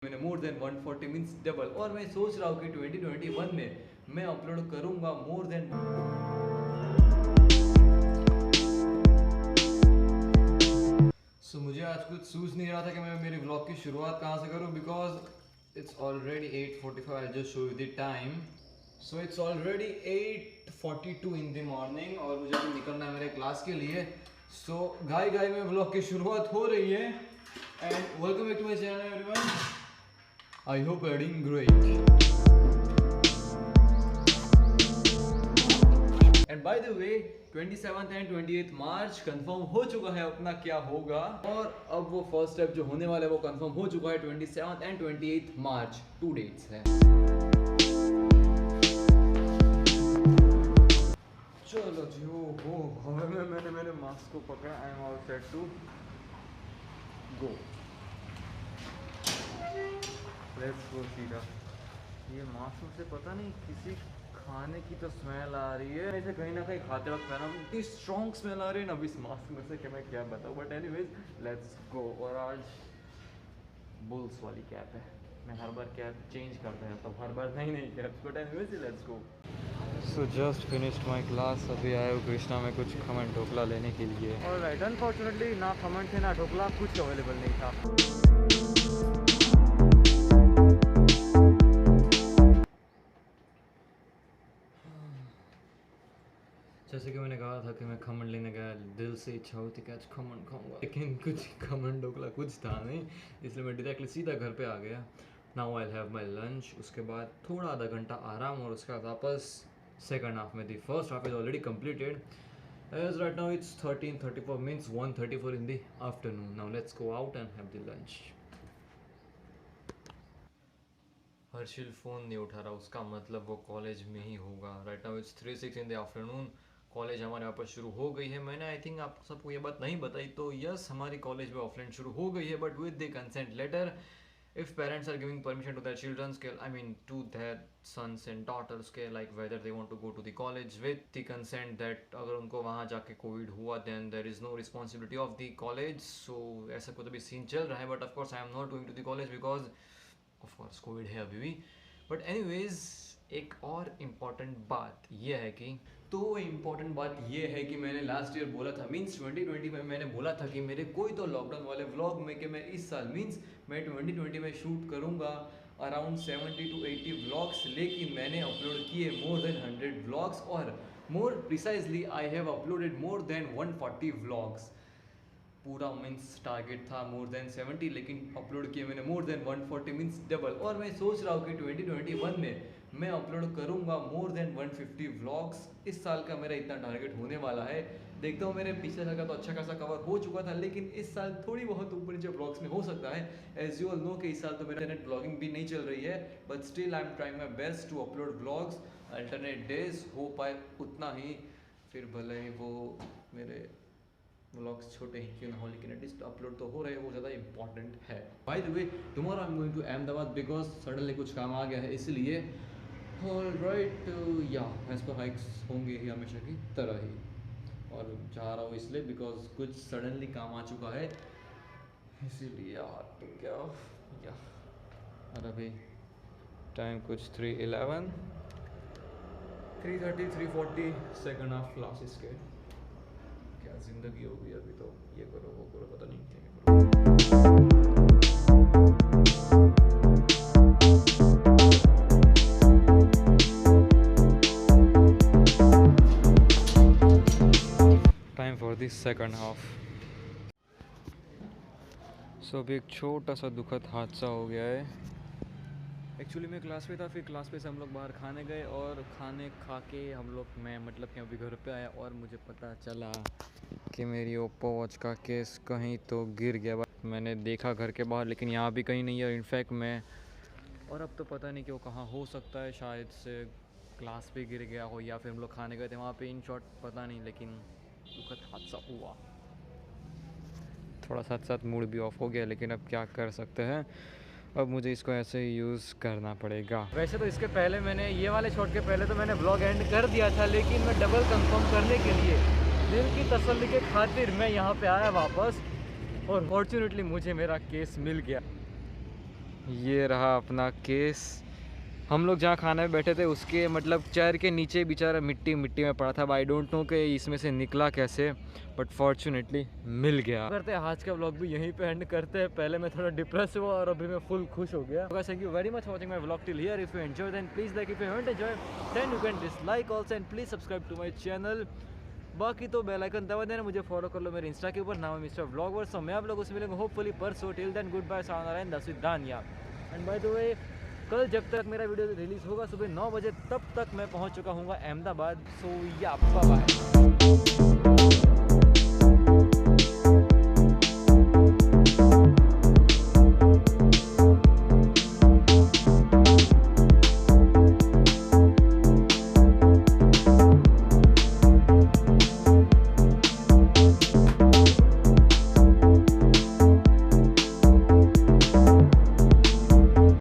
मैंने more than 140 means double, और मैं सोच रहा हूँ कि 2021 में मैं अपलोड करूँगा मोर देन। मुझे आज कुछ सूझ नहीं रहा था कि मैं मेरी व्लॉग की शुरुआत कहाँ से करूँ, because it's already 8:45। I just show you the time. So it's already 8:42 in the morning और मुझे अभी निकलना है मेरे क्लास के लिए। सो गाय में व्लॉग की शुरुआत हो रही है। And welcome back to my channel everyone. I hope you are doing great. And by the way 27th and 28th March confirm हो चुका है अपना क्या होगा, और अब वो फर्स्ट स्टेप जो होने वाला है वो कंफर्म हो चुका है 27th and 28th March, 2 dates है। चलो जी, हो हमें मैंने मेरे मास्क को पकड़ा। I am all set to go. Let's go सीधा। ये मास्क से पता नहीं किसी खाने की तो स्मेल आ रही है, ऐसे कहीं ना कहीं खाते वक्त पहना इतनी स्ट्रॉन्ग स्मेल आ रही है ना अभी इस मास्क में से कि मैं क्या बताऊँ। But anyways let's go. और आज बुल्स वाली कैप है। मैं हर बार कैप चेंज करता है, तब हर बार नहीं caps. But anyways let's go. So just finished my class. अभी आए हो कृष्णा में कुछ खमन ढोकला लेने के लिए। और राइट, अनफॉर्चुनेटली ना खमन थे ना ढोकला, कुछ अवेलेबल नहीं था। जैसे कि मैंने कहा था कि मैं खमन लेने गया, दिल से इच्छा होती कि आज खमन खाऊंगा, लेकिन कुछ खमन ढोकला कुछ था नहीं, इसलिए मैं डायरेक्टली सीधा घर पे आ गया। Now I have my lunch, उसके बाद थोड़ा आधा घंटा आराम, और उसके बाद वापस सेकंड हाफ में। The first half is already completed. As right now it's 13:34 means 1:34 in the afternoon. Now let's go out and have the lunch. Harshil phone नहीं उठा रहा, उसका मतलब वो कॉलेज में ही होगा। Right now it's 3:06 in the afternoon. College हमारे यहाँ पर शुरू हो गई है। मैंने आई थिंक आप सबको ये बात नहीं बताई, तो यस हमारी कॉलेज में ऑफलाइन शुरू हो गई है, but with the consent letter. If parents are giving permission to their childrens के, I mean to their sons and daughters के, like whether they want to go to the college with the consent that अगर उनको वहाँ जाके COVID हुआ then there is no responsibility of the college. So ऐसा कुछ अभी सीन चल रहा है, but of course I am not going to the college because of course Covid है अभी भी। बट एनीवेज एक और इम्पॉर्टेंट बात यह है कि, तो इम्पॉर्टेंट बात यह है कि मैंने लास्ट ईयर बोला था, मीन्स 2020 में मैंने बोला था कि मेरे कोई तो लॉकडाउन वाले व्लॉग में कि मैं इस साल मीन्स मैं 2020 में शूट करूँगा अराउंड 70 to 80 व्लॉग्स, लेकिन मैंने अपलोड किए मोर देन 100 व्लॉग्स, और more precisely I have uploaded more than 140 vlogs. पूरा मीन्स टारगेट था मोर देन 70, लेकिन अपलोड किए मैंने मोर देन 140 मीन्स डबल, और मैं सोच रहा हूँ कि 2021 में मैं अपलोड करूँगा मोर देन 150 व्लॉग्स। इस साल का मेरा इतना टारगेट होने वाला है। देखता हूँ, मेरे पिछले साल का तो अच्छा खासा कवर हो चुका था, लेकिन इस साल थोड़ी बहुत ऊपर नीचे व्लॉग्स में हो सकता है। एज यू ऑल नो कि इस साल तो मेरा इंटरनेट ब्लॉगिंग भी नहीं चल रही है, but still I am trying my best to upload vlogs alternate days. हो पाए उतना ही, फिर भले ही वो मेरे व्लॉग्स छोटे ही क्यों ना हो, लेकिन एटलीस्ट अपलोड तो हो रहे हैं, वो ज़्यादा इंपॉर्टेंट है। By the way tomorrow I am going to Ahmedabad because suddenly कुछ काम आ गया है, इसलिए। ऑलराइट, या एज पर हाइक्स होंगे ही हमेशा की तरह ही, और जा रहा हूँ इसलिए बिकॉज कुछ सडनली काम आ चुका है, इसीलिए। यार क्या या और अभी टाइम कुछ 3:11, 3:30, 3:40 सेकेंड हाफ क्लासेस के। क्या ज़िंदगी होगी अभी, तो ये करो वो करो, पता नहीं क्या करो। Time for this second half. So अभी एक छोटा सा दुखद हादसा हो गया है। एक्चुअली मैं क्लास पे था, फिर क्लास पे से हम लोग बाहर खाने गए, और खाने खा के हम लोग, मैं मतलब कि अभी घर पे आया और मुझे पता चला कि मेरी ओप्पो वॉच का केस कहीं तो गिर गया। मैंने देखा घर के बाहर, लेकिन यहाँ भी कहीं नहीं है। इनफैक्ट मैं, और अब तो पता नहीं कि वो कहाँ हो सकता है, शायद से क्लास पे गिर गया हो या फिर हम लोग खाने गए थे वहाँ पे, इन शॉर्ट पता नहीं, लेकिन दुखद हादसा हुआ। थोड़ा साथ साथ मूड भी ऑफ हो गया, लेकिन अब क्या कर सकते हैं, अब मुझे इसको ऐसे ही यूज़ करना पड़ेगा। वैसे तो इसके पहले मैंने ये वाले शॉट के पहले तो मैंने ब्लॉग एंड कर दिया था, लेकिन मैं डबल कंफर्म करने के लिए दिल की तसल्ली के खातिर मैं यहाँ पे आया वापस, और फॉर्चुनेटली मुझे मेरा केस मिल गया। ये रहा अपना केस। हम लोग जहाँ खाने में बैठे थे उसके मतलब चेयर के नीचे बेचारा मिट्टी मिट्टी में पड़ा था। आई डोंट नो कि इसमें से निकला कैसे, बट फॉर्चुनेटली मिल गया। करते हैं आज का व्लॉग भी यहीं पे एंड करते हैं। पहले मैं थोड़ा डिप्रेस हुआ और अभी मैं फुल खुश हो गया। Thank you very much for watching my vlog till here. If you enjoy then please like, if you haven't enjoy then you can dislike also, and please subscribe to my channel. बाकी तो bell icon दबा देना, मुझे follow कर लो मेरे Insta के ऊपर, नाम है मिस्टर व्लॉगर्स। तो मैं आप लोगों से मिलेंगे होपफुली परसों। Till then good bye, sayonara and that's with Dania. And by the way कल जब तक मेरा वीडियो रिलीज़ होगा सुबह 9 बजे, तब तक मैं पहुंच चुका हूँ अहमदाबाद। सो या बाय बाय।